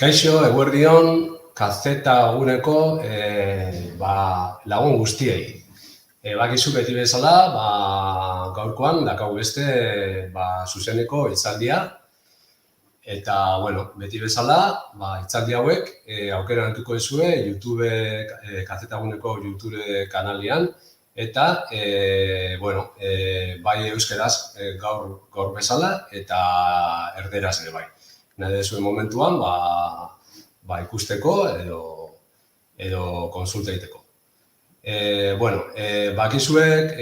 Kaixo, eguerdion, kazeta guneko lagun guztiei. Bakizu beti bezala, gaurkoan dakau beste zuzeneko hitzaldia. Eta, beti bezala, hitzaldi hauek aukera hartuko duzue YouTube, kazeta guneko YouTube kanalian. Eta, bai euskeraz gaur bezala eta erderaz ere bai. Nahi zuen momentuan, ikusteko edo konsulta egiteko. Bakizuek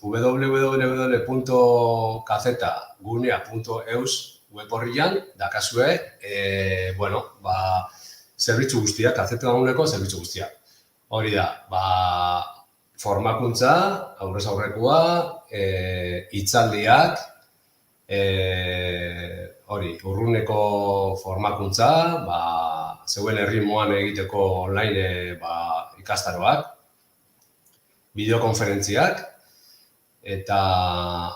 www.kazetagunea.eus web horrian dakazue zerbitzu guztiak, kazeta guneko zerbitzu guztiak. Hori da, formakuntza, aurrez aurrekoa, hitzaldiak, urruneko formakuntza, zeuen erritmoan egiteko online ikastaroak, bideokonferentziak, eta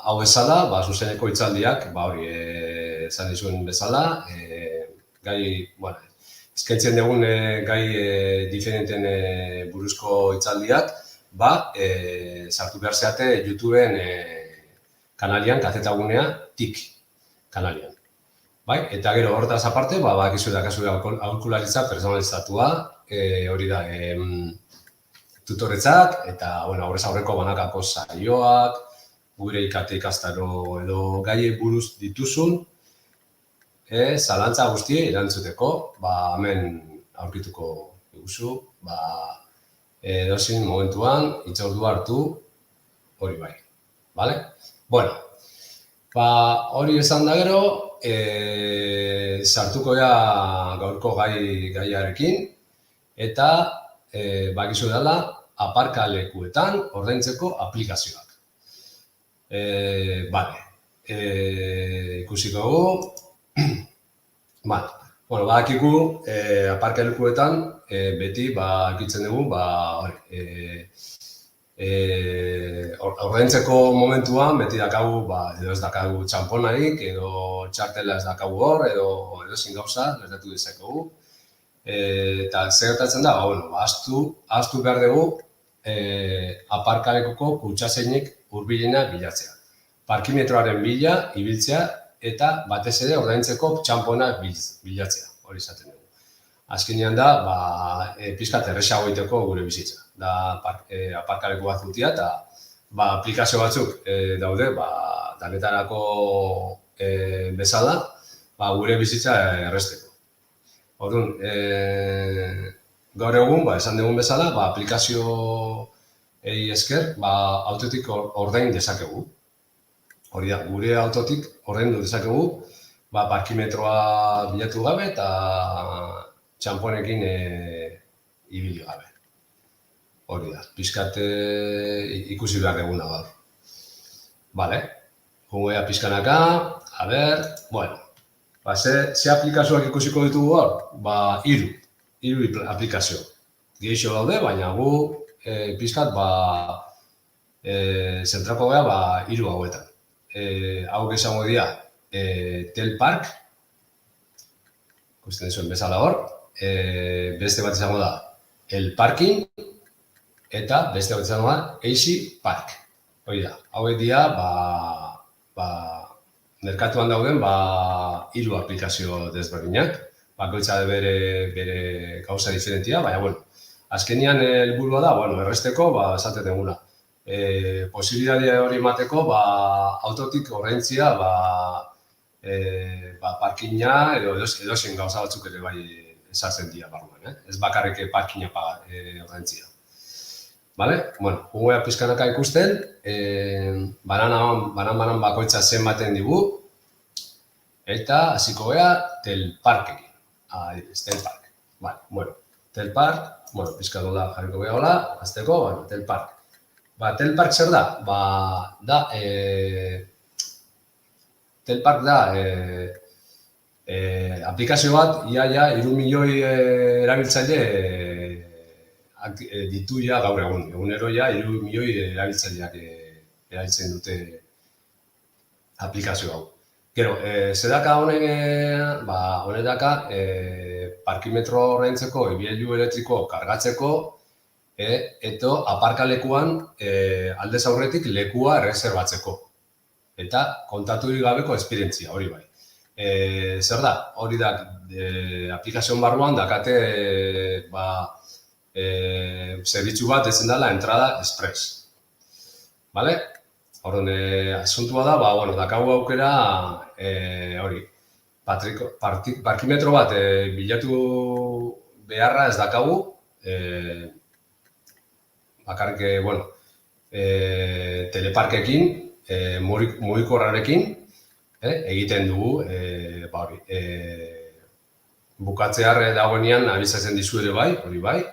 hau bezala, zuzeneko hitzaldiak, esan dizuen bezala, eskaintzen dugun gai diferenten buruzko hitzaldiak, sartu behar zeate YouTubeen kanalian, kazeta gunea, TIK kanalian. Eta gero hortaz aparte, bakizu dakazu aholkularitza personalizatua, hori da tutoretzak, eta aurrez aurreko banakako saioak, gure ikate ikastaro edo gai buruz dituzun, zalantza guztiei erantzuteko, hemen aurkituko diguzu, edozein momentuan, hitzordua hartu, hori bai. Hori esan da gero, sartuko gaurko gaiarekin, eta bakizu dela aparkalekuetan ordaintzeko aplikazioak. Ikusiko dugu. Badakigu aparkalekuetan beti ikitzen dugu ordaintzeko momentuan beti dakagu, edo ez dakagu txamponarik, edo txartela ez dakagu hor, edo ezin gauza, gertatu dezakegu. Eta zer gertatzen da, ahaztu behar dugu aparkalekuko kutxazeinik hurbilena bilatzea. Parkimetroaren bila ibiltzea eta batez ere ordaintzeko txampona bilatzea, hori izaten dugu. Azkenean da, pixkat erresago egiteko gure bizitza. Da aparkaleku bat zutia eta aplikazio batzuk daude, danetarako bezala, gure bizitza erresteko. Orduan, gaur egun, esan dugun bezala, aplikazioei esker, autotik ordain dezakegu. Hori da, gure autotik ordaindu dezakegu, parkimetroa bilatu gabe eta txamponekin ibili gabe. Hori da, pixkat ikusi behar duguna gaur. Jungea pixkanaka, ze aplikazioak ikusiko ditugu gaur? Hiru aplikazio. Gehixo daude, baina gu pixkat zentrako gara hiru hauetan. Hau gezango dira Telpark, ikusten zuen bezala hor, beste bat izango da El Parking, eta beste bat izango da Easy Park. Hori da, hauek dira, merkatuan dauden hiru aplikazio desberdinak, bakoitza bere gauza diferentia, baina, azkenian helburua da, erresteko, esaten duguna. Posibilitate hori emateko, autotik ordaintzia, parkina edo edozein gauza batzuk ere bai ezartzen dira barruan, ez bakarrik parkina ordaintzia. Jungea pizkanaka ikusten, banan bakoitza zenbaten digu, eta hasiko gara Telparkekin. Telpark. Telpark, pizkanola jarriko gara hola, azteko, Telpark. Telpark zer da? Telpark da aplikazio bat, ia 3 milioi erabiltzaile ditu gaur egun. Egunero 3 milioi erabiltzaileak erabiltzen dute aplikazio hau. Gero, zedaka honen, honetaka, parkimetro ordaintzeko, ibilgailu elektriko kargatzeko, eta aparkalekuan aldez aurretik lekua erreserbatzeko. Eta kontaturik gabeko esperientzia, hori bai. Zer da, hori da, aplikazioan barruan dakate zerbitzu bat ezen dela entrada express. Vale? Horren, asuntua da, dakagu aukera, hori, parkimetro bat bilatu beharra ez dakagu, bakarrik, teleparkekin, mugikorrarekin, egiten dugu, bukatzear dagoenean abizatzen dizu ere bai, hori bai,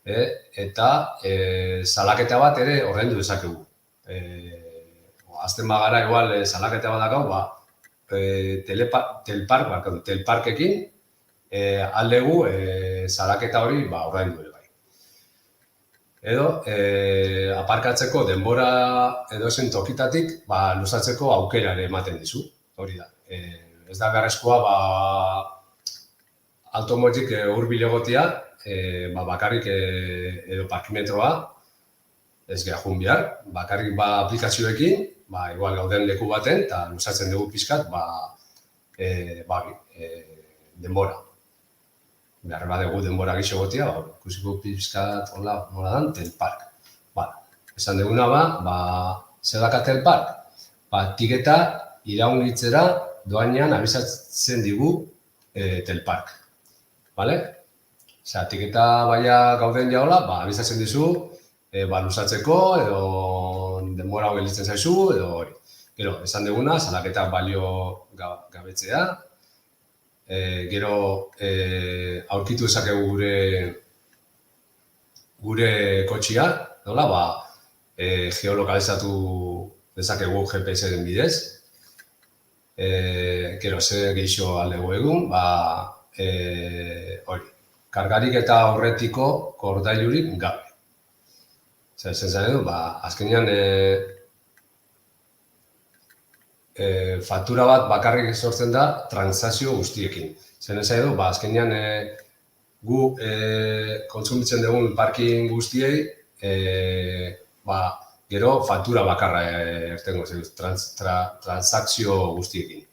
eta salaketa bat ere ordaindu dezakegu. Azten bagara, igual, salaketa bat dakau, telparkekin aldegu salaketa hori ordaindu ere bai. Edo, aparkatzeko denbora edozen tokitatik luzatzeko aukera ere ematen dizu, hori da. Ez da beharrezkoa, automotik hurbil egotea, bakarrik edo parkimetroa, ez geha jun behar, bakarrik aplikazioekin, igual gauden leku baten, eta luzatzen dugu pixkat, denbora. Behar badegu denbora gixo gotia, ikusiko pixkat nola dan, telpark. Esan duguna zer daka telpark? Tiketa iraungitzera doainean abizatzen digu telpark. Tiketa gauden jaola, abizatzen dizu, luzatzeko, edo denbora hori gelitzen zaizu, edo hori. Gero, esan duguna, salaketak balio gabetzea. Gero, aurkitu dezakegu gure kotxia, geolokalizatu dezakegu GPS-en bidez. Gero, ze geixo aldegu egun, hori, kargarik eta aurretiko kordailurik gabe. Zer zan edo, azkenean faktura bat bakarrik sortzen da transakzio guztiekin. Zer zan edo, azkenean gu kontsumitzen dugun parking guztiei, gero faktura bakarra ertengo, transakzio guztiekin.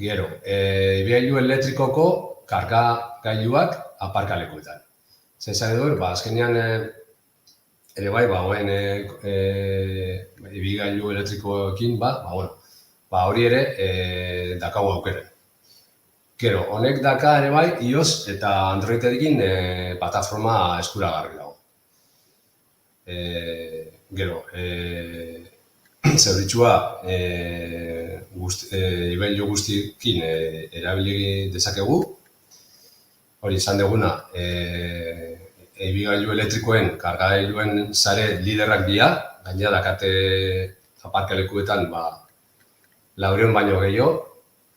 Gero, ibilgailu elektrikoko kargagailuak aparkalekuetan. Zer zan edo, azkenean ere bai, ibilgailu elektrikoekin, hori ere dakagu aukeren. Gero, honek daka ere bai, iOS eta Androidekin plataforma eskuragarri dago. Gero, zerbitzua ibilgailu guztiekin erabili dezakegu. Hori izan duguna, ibilgailu elektrikoen, kargailuen sare liderrak dira, gainera dakate aparkalekuetan 400 baino gehiago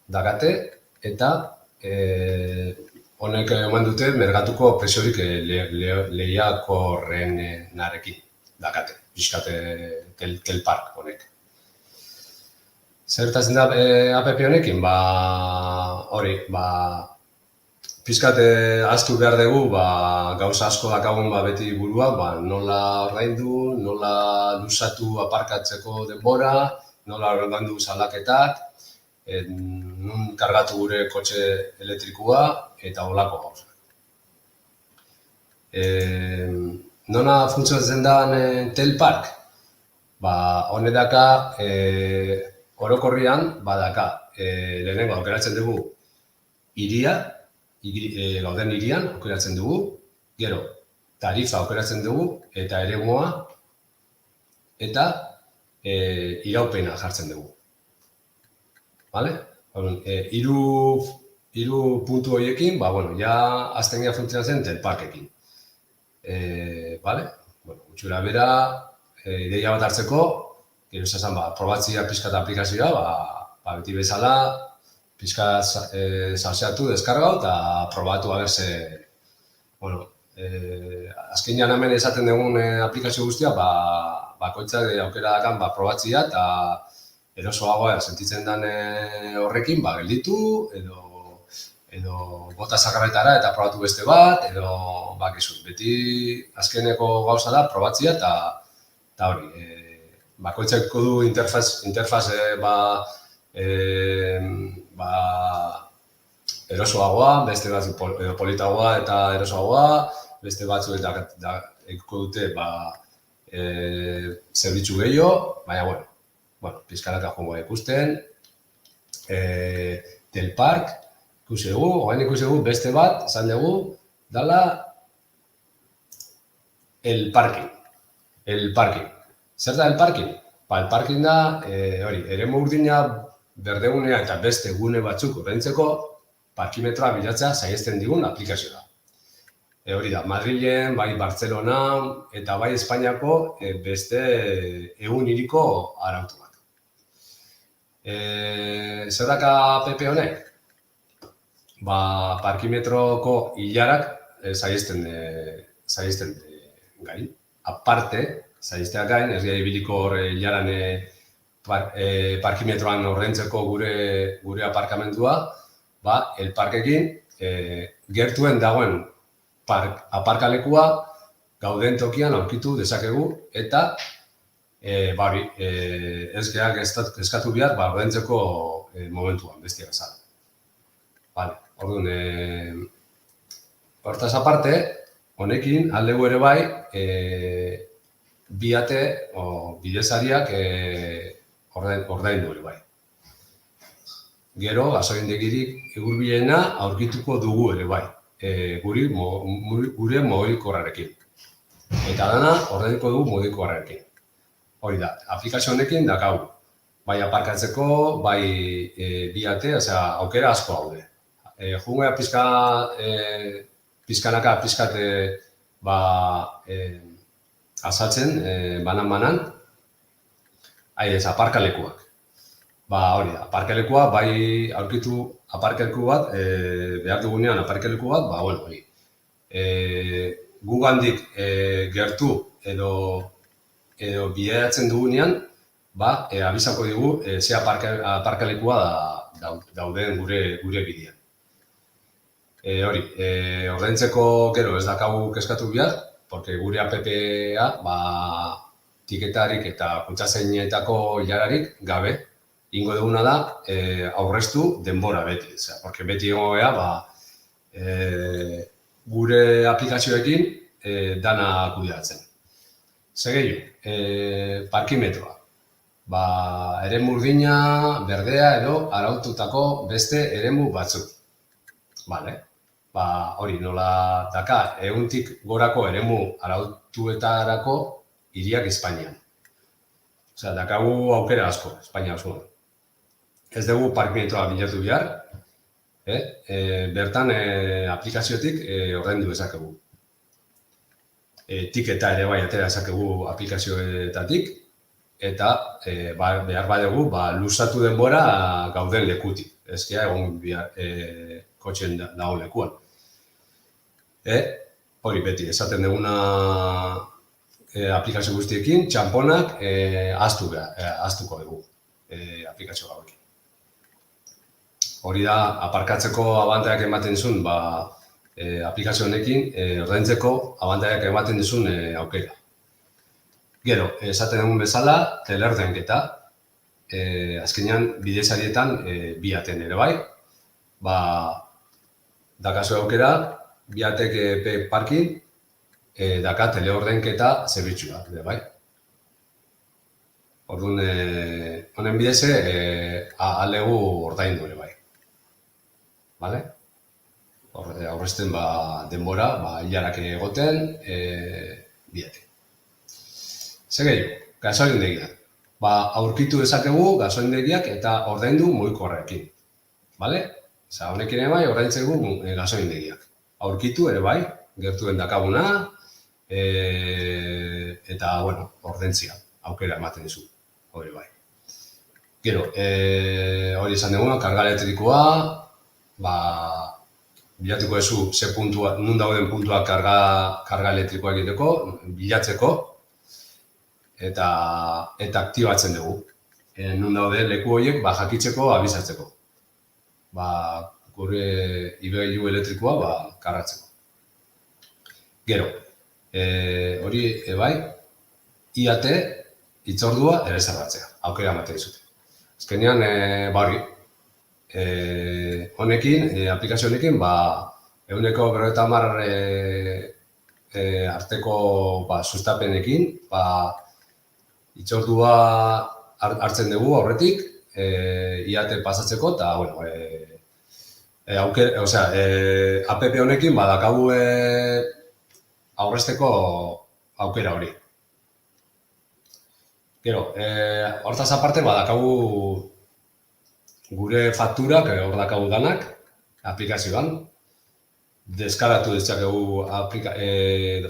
dakate, eta honek eman dute merkatuko preziorik lehiakorrenarekin dakate, pixkate telpark honek. Zertatzen da app honekin? Hori, pixkat ahaztu behar dugu, gauza asko dakagun beti burua, nola ordaindu, nola luzatu aparkatzeko denbora, nola ordaindu salaketak, nun kargatu gure kotxe elektrikoa eta holako gauza. Nona funtzionatzen da telpark? Honetaka orokorrian badaka, lehenengo aukeratzen dugu hiria, gauden hirian aukeratzen dugu, gero tarifa aukeratzen dugu eta eremua eta iraupena jartzen dugu. Hiru puntu horiekin, ja azten gara funtzionatzen telparkekin. Gutxura bera, ideia bat hartzeko, gero esan, probatzia pixkat aplikazioa, beti bezala, pixka salseatu, deskargau, eta probatu aberze, azkenean hemen esaten dugun aplikazio guztia, bakoitzak aukera dakan probatzia, eta erosoagoa sentitzen den horrekin, gelditu, edo bota sakarretara eta probatu beste bat, edo beti azkeneko gauza da probatzia eta hori, bakoitzeko du interfaz erosoagoa, beste batzu edo politagoa eta erosoagoa, beste batzu eta eko dute zerbitzu gehiago, baina, pizkanaka jongo ikusten, Del Park, ikusi dugu, beste bat, esan dugu, dala el parking. Zer da el parking? El parking da, eremu urdina berdegunea eta beste gune batzuk ordaintzeko parkimetroa bilatzea saihesten digun aplikazioa. Hori da, Madrilen, bai Bartzelona eta bai Espainiako beste egun hiriko arautu bat. Zer daka PP honek? Parkimetroko hilarak saihesten gain. Aparte, saihesteak gain, ez gai ibiliko hilaran parkimetroan ordaintzeko gure aparkamendua, el parkekin gertuen dagoen aparkalekua gauden tokian aurkitu dezakegu eta ez geak eskatu behar ordaintzeko momentuan, bestia bezala. Orduan, hortaz aparte, honekin aldegu ere bai, biate o bidezariak ordaindu ere bai. Gero, gasolindegirik hurbilena aurkituko dugu ere bai, gure mugikorrarekin. Eta dana ordainduko dugu mugikorrarekin. Hori da, aplikazio honekin dakagu. Bai aparkatzeko, bai biate, aukera asko haude. Jungea pizkanaka azaltzen, banan, aparkalekuak. Hori da, aparkalekua, bai aurkitu aparkaleku bat, behar dugunean aparkaleku bat, hori. Gugandik gertu edo bidaiatzen dugunean, abizako digu ze aparkalekua dauden gure bidean. Ordaintzeko gero ez dakagu keskatu behar, porque gure app-a tiketarik eta kutxazeinetako hilararik gabe, ingo duguna da aurreztu denbora beti. Porque beti egoea gure aplikazioekin dana kudeatzen. Segeiu, parkimetroa. Eremu urdina, berdea edo araututako beste eremu batzuk. Hori nola daka, ehuntik gorako eremu arautuetarako hiriak Espainian. Dakagu aukera asko, Espainia osoan. Ez dugu parkimetroa bilatu behar, bertan aplikaziotik ordaindu dezakegu. Tiketa ere bai atera dezakegu aplikazioetatik, eta behar badugu luzatu denbora gauden lekutik. Ezkea egon kotxen dago lekuan. Hori beti, esaten duguna aplikazio guztiekin, txamponak ahaztuko dugu aplikazio gauekin. Hori da, aparkatzeko abantaiak ematen zuen, aplikazio honekin, ordaintzeko abantaiak ematen dizun aukera. Gero, esaten dugun bezala, teleordainketa, azkenean bidezarietan biaten ere bai, dakazu aukera, biatek parkin, daka teleordainketa zerbitzua, ere bai. Orduan, honen bideze, alegu ordaindu ere bai. Aurrezten denbora, hilarak egoten, biate. Segeiu, gasolindegiak. Aurkitu dezakegu gasolindegiak eta ordaindu mugikorrarekin. Honekin ere bai, ordaintzegu gasolindegiak. Aurkitu ere bai, gertuen dakaguna, eta, ordaintzia, aukera ematen dizu, hori bai. Gero, hori esan duguna, karga elektrikoa, bilatuko ezu ze puntua, nun dauden puntua karga elektrikoa egiteko, bilatzeko, eta aktibatzen dugu. nun daude leku horiek jakitzeko abizatzeko. Gure igailu elektrikoa kargatzeko. Gero, hori bai, IAT hitzordua erreserbatzea, aukera ematen dizute. Azkenean, hori, honekin, aplikazio honekin, 150 arteko sustapenekin, hitzordua hartzen dugu aurretik, IAT pasatzeko, eta, bueno, app honekin badakagu aurrezteko aukera hori. Gero, hortaz aparte badakagu gure fakturak, hor dakagu danak, aplikazioan, deskaratu ditzakegu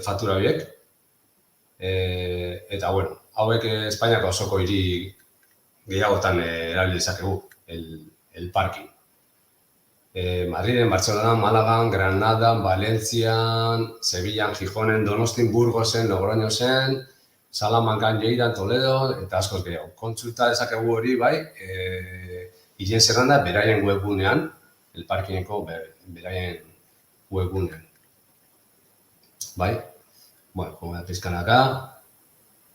faktura horiek, eta, bueno, hauek Espainiako osoko hiri gehiagotan erabili ditzakegu, el parking. Madriden, Bartzelonan, Malagan, Granadan, Valentzian, Sevillan, Gijonen, Donostin, Burgosen, Logroñosen, Salamancan, Lleidan, Toledo, eta askoz gehiago. Kontsulta dezakegu hori, bai, hirien zerrenda beraien webgunean, el parkingeko beraien webgunean. Bai? Bueno, como pizkanaka,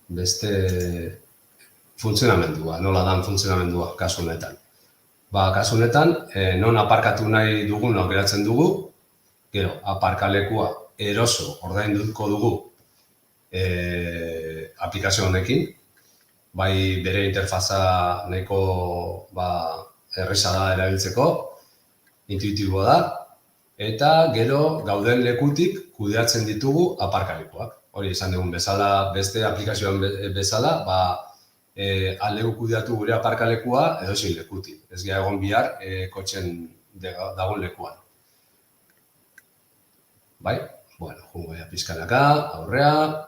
beste funtzionamendua, nola dan funtzionamendua kasu honetan. Kasu honetan, non aparkatu nahi dugun aukeratzen dugu, gero, aparkalekua eroso ordainduko dugu aplikazio honekin, bai bere interfaza nahiko erreza da erabiltzeko, intuitiboa da, eta gero gauden lekutik kudeatzen ditugu aparkalekuak. Hori izan dugun bezala, beste aplikazioan bezala, aldegu kudeatu gure aparkalekua edozein lekutik. Ez gara egon bihar kotxen dagoen lekuan. Bai? Bueno, jungo pizkanaka, aurrea,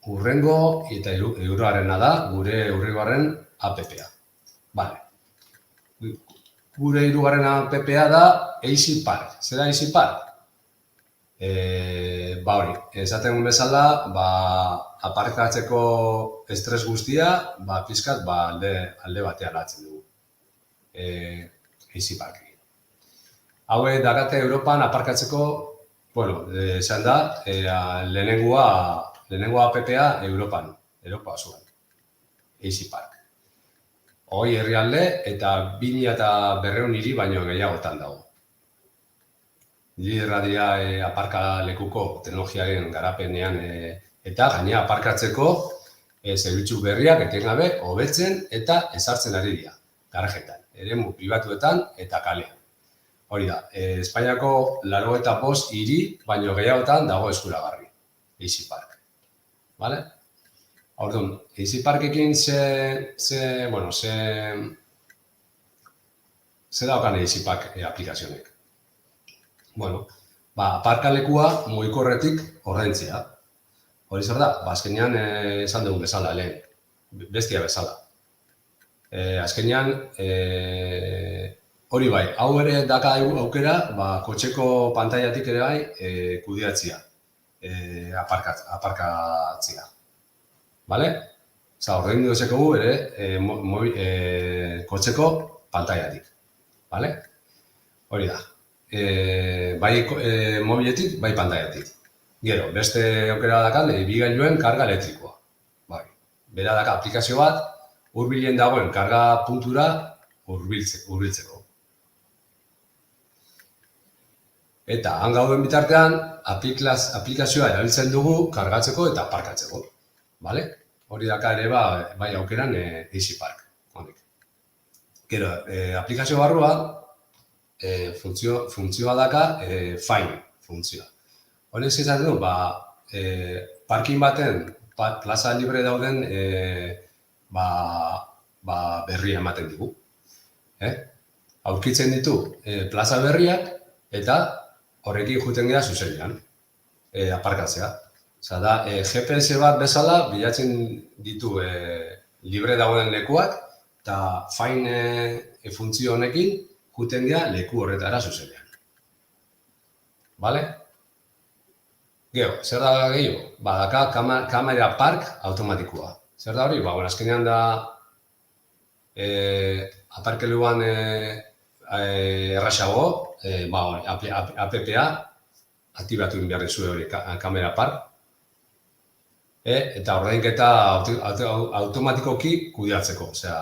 urrengo eta hirugarrena da gure hurrengoaren app-a. Bale. Gure hirugarren app-a da Easy Park. Zer da Easy Park? Hori, esaten bezala, aparkatzeko estres guztia, pizkat alde batean hartzen dugu. Easy Park. Haue dakate Europan aparkatzeko, bueno, esan da, lehenengoa app-a Europa osoan. Easy Park. Hoi herrialde eta 2.200 hiri baino gehiagotan dago. Liderra dira aparkalekuko teknologiaren garapenean eta gainera aparkatzeko zerbitzu berriak etengabe hobetzen eta ezartzen ari dira, garajetan, eremu pribatuetan eta kalean. Hori da, Espainiako 85 hiri baino gehiagotan dago eskuragarri, Easy Park. Vale? Orduan, Easy Parkekin ze daukan Easy Park aplikazionek? Bueno, aparkalekua mugikorretik ordaintzea. Hori zer da? Azkenean esan dugun bezala, lehen, bestia bezala. Azkenean, hori bai, hau ere daka aukera, kotxeko pantailatik ere bai kudeatzea, aparkatzea. Bale? Ordaindu dezakegu ere kotxeko pantailatik. Bale? Hori da. Bai mobiletik, bai pantailatik. Gero, beste aukera dakan, bigailuen karga elektrikoa. Bera daka aplikazio bat, hurbilen dagoen karga puntura hurbiltzeko. Eta han gauden bitartean, aplikazioa erabiltzen dugu kargatzeko eta aparkatzeko. Hori daka ere bai aukeran Easy Park. Gero, aplikazio barrua, funtzioa daka Find funtzioa. Honek izaten du, parking baten, plaza libre dauden berria ematen digu. Aurkitzen ditu plaza berriak eta horrekin juten gara zuzenean, aparkatzea. Osa da, GPS bat bezala bilatzen ditu libre dagoen lekuak eta Find funtzio honekin juten gara leku horretara zuzenean. Bale? Gero, zer da gehiago? Daka kamera park automatikoa. Zer da hori? Azkenean da aparkeluan erraxago, APP-a aktibatu egin behar duzu hori, kamera par. Eta ordainketa automatikoki kudeatzeko, osea,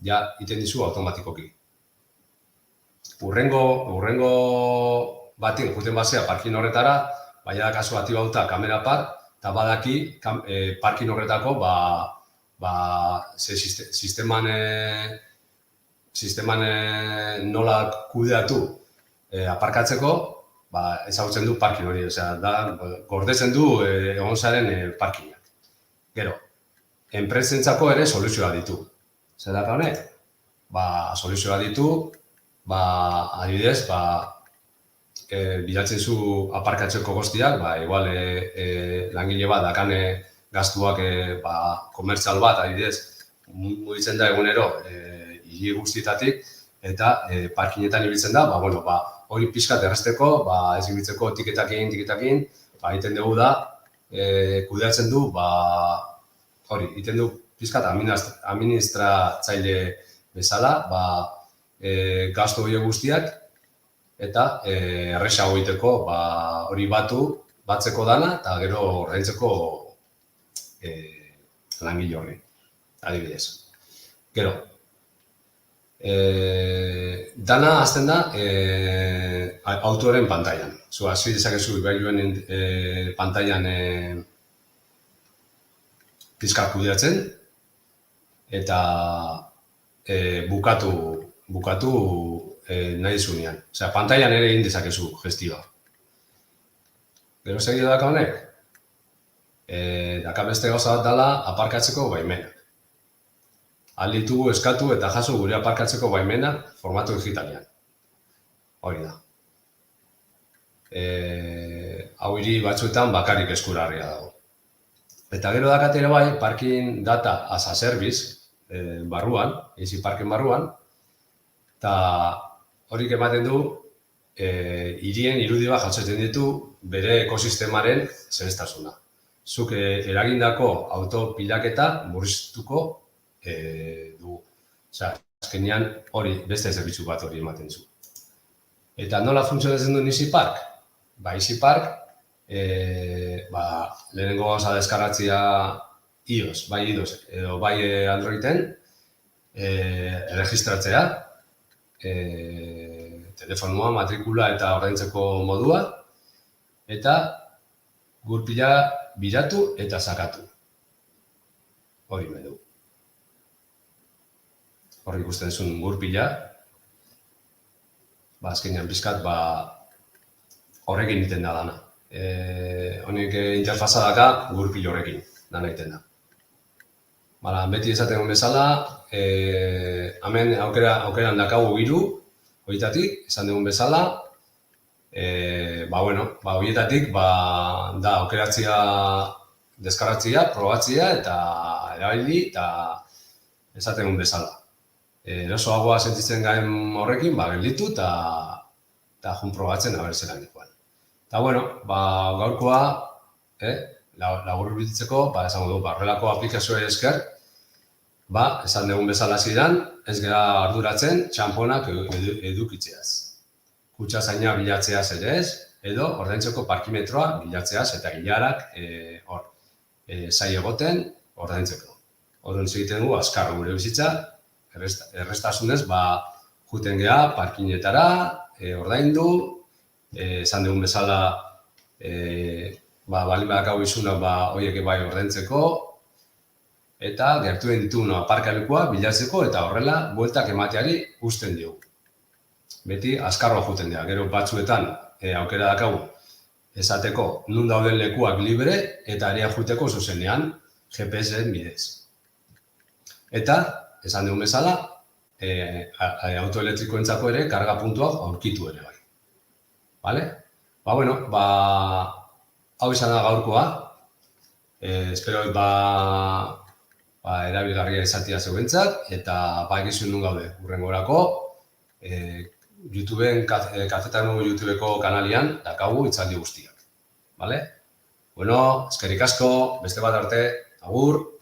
ja iten dizu automatikoki. Urrengo batin juten basea parkin horretara, baina da kasu aktibatuta kamera par, eta badaki parkin horretako sisteman nola kudeatu aparkatzeko, ezagutzen du parkin hori, osea, gordetzen du egon zaren parkinak. Gero, enpresentzako ere soluzioa ditu. Zer da honek? Soluzioa ditu, adibidez, bilatzen zu aparkatzeko guztiak, igual langile bat dakane gastuak komertzial bat, adibidez, mugitzen da egunero hiri guztietatik, eta parkinetan ibiltzen da, hori pixkat erresteko, ez ibiltzeko tiketakin, egiten dugu da, kudeatzen du, egiten du pixkat administratzaile bezala, gastu horiek guztiak, eta erresago egiteko hori batzeko dana, eta gero ordaintzeko langile horri, adibidez. Gero, dana hasten da autoren pantailan. Zu hasi dezakezu ibailuen pantailan pizka kudeatzen eta bukatu nahi zunean. Osea, pantailan ere egin dezakezu gestioa. Gero segio daka honek? Daka beste gauza bat dela aparkatzeko baimenak. Ditugu eskatu eta jaso gure aparkatzeko baimena formatu digitalean. Hori da. Hau hiri batzuetan bakarrik eskurarria dago. Eta gero dakat ere bai, parking data as a service barruan, Easy Parken barruan, eta horik ematen du hirien irudi bat jasotzen ditu bere ekosistemaren zehaztasuna. Zuk eragindako autopilaketa murriztuko dugu. Osea, azkenean hori beste zerbitzu bat hori ematen zu. Eta nola funtzionatzen du Easy Park? Easy Park, lehenengo gauza deskargatzea iOS, bai iOS edo bai Androiden, erregistratzea, telefonua, matrikula eta ordaintzeko modua, eta gurpila biratu eta sakatu. Hori du. Hor ikusten zuen gurpila, azkenean pizkat, horrekin egiten da dana. Honek interfaza daka gurpil horrekin, dana egiten da. Beti esaten bezala, hemen aukeran dakagu 3, horietatik, esan dugun bezala, horietatik, da aukeratzea, deskargatzea, probatzea eta erabili eta esaten dugun bezala. Erosoagoa sentitzen gaen horrekin, gelditu eta jun probatzen abertzeran ikuan. Eta, gaurkoa, lagur biltzeko, esango du, horrelako aplikazioa esker, esan dugun bezala zidan, ez gara arduratzen txamponak edukitzeaz. Kutxazaina bilatzeaz ere ez, edo ordaintzeko parkimetroa bilatzeaz eta gilarak zai egoten ordaintzeko. Orduan egiten dugu, azkar gure bizitza, errestasunez, juten geha parkinetara, ordaindu, esan dugun bezala, balin badakau izunak horiek bai ordaintzeko, eta gertuen ditugun aparkalekua bilatzeko eta horrela bueltak emateari uzten diogu. Beti azkarroa juten dira, gero batzuetan aukera dakagu esateko nun dauden lekuak libre eta area juteko zuzenean GPS-en bidez. Eta, esan dugun bezala, autoelektrikoentzako ere karga puntuak aurkitu ere bai. Bale? Hau izan da gaurkoa. Espero erabilgarria izatea zeuentzat, eta egizun nun gaude, hurrengorako, YouTubeen, Kafetan YouTubeko kanalian, dakagu itzaldi guztiak. Bale? Eskerrik asko, beste bat arte, agur!